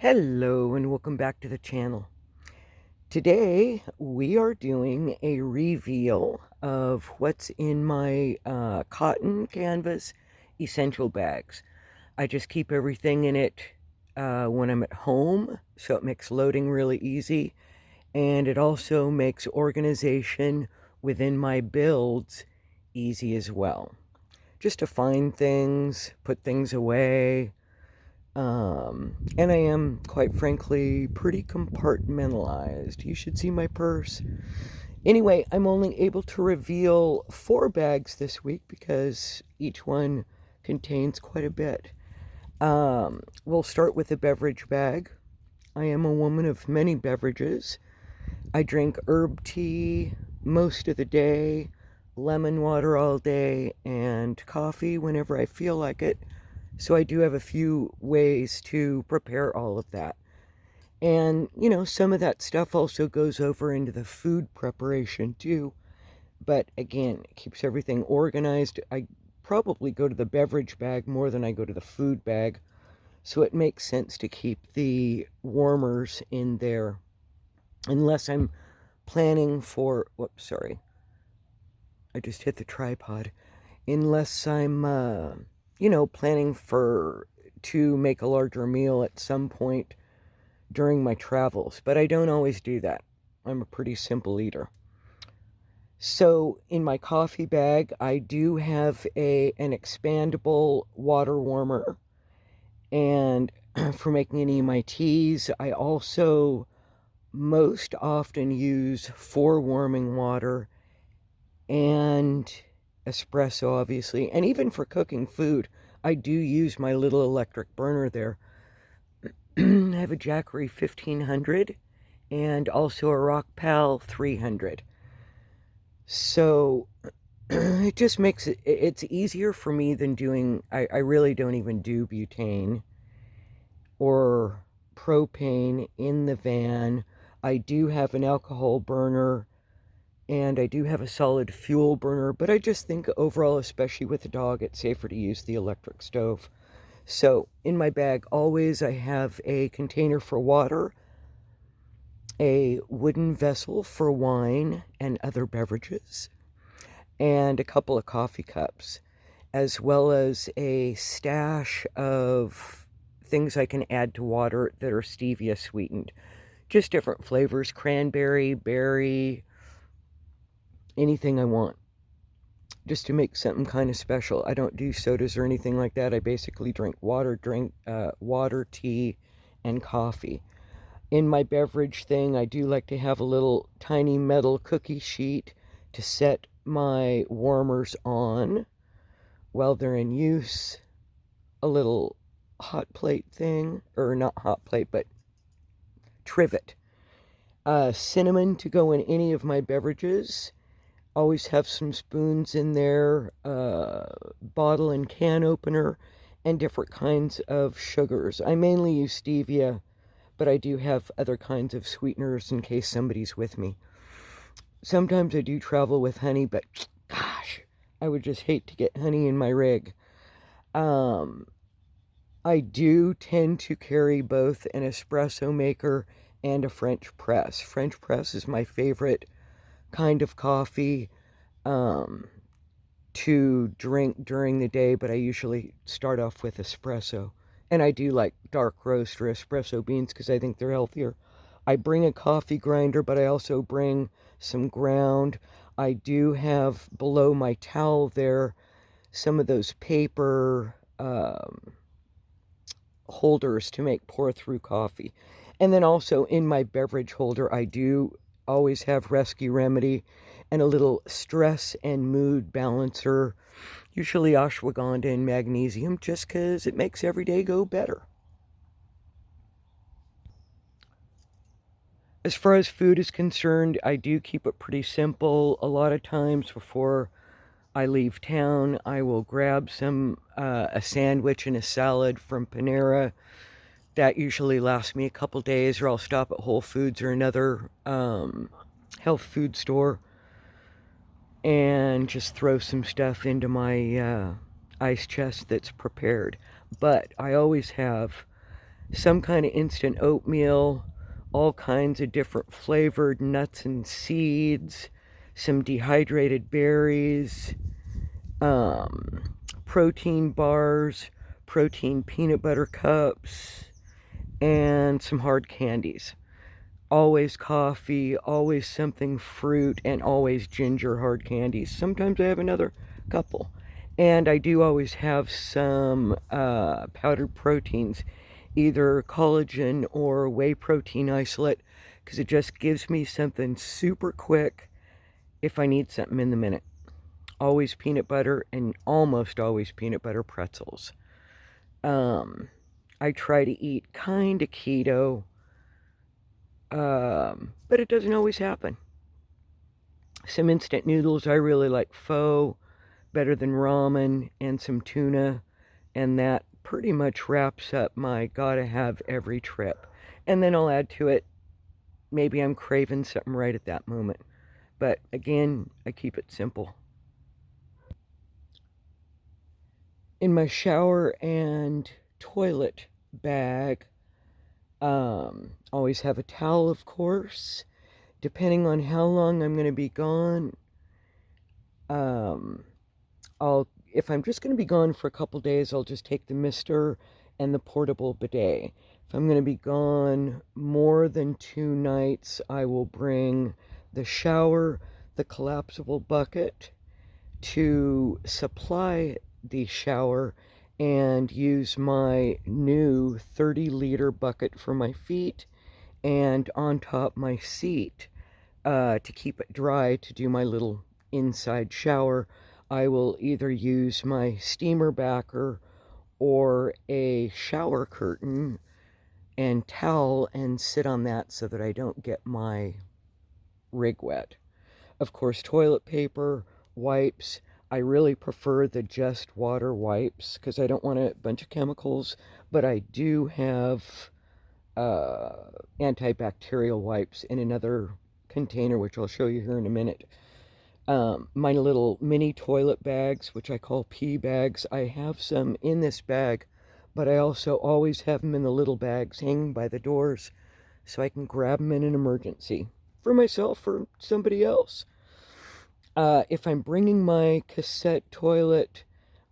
Hello and welcome back to the channel. Today we are doing a reveal of what's in my cotton canvas essential bags. I just keep everything in it when I'm at home, so it makes loading really easy, and it also makes organization within my builds easy as well. Just to find things, put things away, and I am, quite frankly, pretty compartmentalized. You should see my purse. Anyway, I'm only able to reveal 4 bags this week because each one contains quite a bit. We'll start with the beverage bag. I am a woman of many beverages. I drink herb tea most of the day, lemon water all day, and coffee whenever I feel like it. So I do have a few ways to prepare all of that. And, some of that stuff also goes over into the food preparation too. But again, it keeps everything organized. I probably go to the beverage bag more than I go to the food bag. So it makes sense to keep the warmers in there. Unless I'm planning for, whoops, sorry. I just hit the tripod. Unless I'm, planning to make a larger meal at some point during my travels, but I don't always do that. I'm a pretty simple eater. So in my coffee bag, I do have an expandable water warmer, and for making any of my teas, I also most often use for warming water and espresso, obviously, and even for cooking food, I do use my little electric burner there. I have a Jackery 1500 and also a Rockpal 300. So it just makes it's easier for me than doing, I really don't even do butane or propane in the van. I do have an alcohol burner and I do have a solid fuel burner, but I just think overall, especially with the dog, it's safer to use the electric stove. So in my bag, always I have a container for water, a wooden vessel for wine and other beverages, and a couple of coffee cups, as well as a stash of things I can add to water that are stevia sweetened. Just different flavors, cranberry, berry, anything I want, just to make something kind of special. I don't do sodas or anything like that. I basically drink water, tea, and coffee. In my beverage thing, I do like to have a little tiny metal cookie sheet to set my warmers on while they're in use. A little hot plate thing, or not hot plate, but trivet. Cinnamon to go in any of my beverages. Always have some spoons in there, bottle and can opener, and different kinds of sugars. I mainly use stevia, but I do have other kinds of sweeteners in case somebody's with me. Sometimes I do travel with honey, but gosh, I would just hate to get honey in my rig. I do tend to carry both an espresso maker and a French press. French press is my favorite kind of coffee to drink during the day, but I usually start off with espresso. And I do like dark roast or espresso beans because I think they're healthier. I bring a coffee grinder, but I also bring some ground. I do have below my towel there some of those paper holders to make pour through coffee. And then also in my beverage holder, I do always have Rescue Remedy and a little stress and mood balancer, usually ashwagandha and magnesium, just because it makes every day go better. As far as food is concerned, I do keep it pretty simple. A lot of times before I leave town, I will grab a sandwich and a salad from Panera. That usually lasts me a couple days, or I'll stop at Whole Foods or another health food store and just throw some stuff into my ice chest that's prepared. But I always have some kind of instant oatmeal, all kinds of different flavored nuts and seeds, some dehydrated berries, um, protein bars, protein peanut butter cups, and some hard candies. Always coffee, always something fruit, and always ginger hard candies. Sometimes I have another couple. And I do always have some powdered proteins, either collagen or whey protein isolate, because it just gives me something super quick if I need something in the minute. Always peanut butter and almost always peanut butter pretzels. Um, I try to eat kind of keto, but it doesn't always happen. Some instant noodles, I really like pho, better than ramen, and some tuna, and that pretty much wraps up my gotta have every trip. And then I'll add to it, maybe I'm craving something right at that moment. But again, I keep it simple. In my shower and toilet bag, always have a towel, of course. Depending on how long I'm going to be gone, um, I'll if I'm just going to be gone for a couple days, I'll just take the mister and the portable bidet. If I'm going to be gone more than 2 nights, I will bring the shower, the collapsible bucket to supply the shower, and use my new 30-liter bucket for my feet, and on top my seat to keep it dry to do my little inside shower. I will either use my steamer backer or a shower curtain and towel and sit on that so that I don't get my rig wet. Of course, toilet paper, wipes. I really prefer the Just Water wipes because I don't want a bunch of chemicals, but I do have antibacterial wipes in another container, which I'll show you here in a minute. My little mini toilet bags, which I call pee bags, I have some in this bag, but I also always have them in the little bags hanging by the doors so I can grab them in an emergency for myself or somebody else. If I'm bringing my cassette toilet,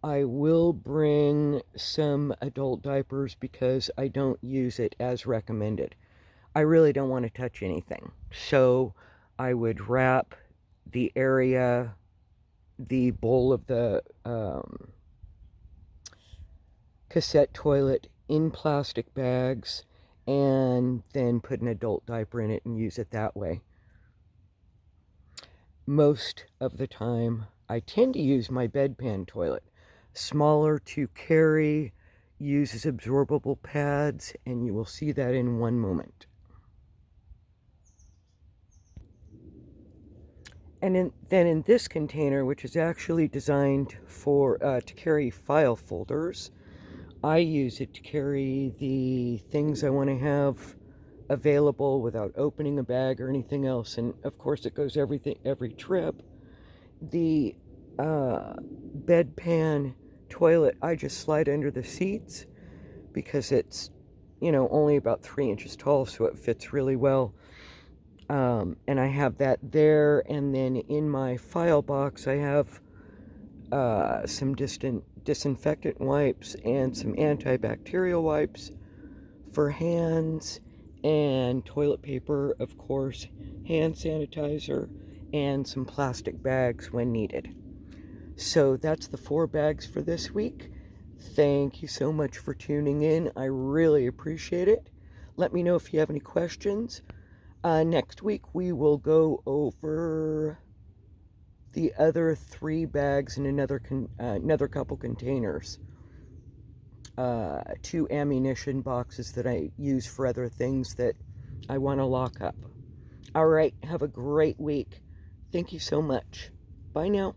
I will bring some adult diapers because I don't use it as recommended. I really don't want to touch anything. So I would wrap the area, the bowl of the cassette toilet in plastic bags, and then put an adult diaper in it and use it that way. Most of the time, I tend to use my bedpan toilet. Smaller to carry, uses absorbable pads, and you will see that in one moment. And then in this container, which is actually designed for to carry file folders, I use it to carry the things I want to have available without opening a bag or anything else. And of course, it goes every trip. The bedpan toilet, I just slide under the seats because it's, only about 3 inches tall, so it fits really well. And I have that there, and then in my file box, I have some disinfectant wipes and some antibacterial wipes for hands, and toilet paper, of course, hand sanitizer, and some plastic bags when needed. So that's the 4 bags for this week. Thank you so much for tuning in. I really appreciate it. Let me know if you have any questions. Next week we will go over the other 3 bags in another couple containers. 2 ammunition boxes that I use for other things that I want to lock up. All right, have a great week. Thank you so much. Bye now.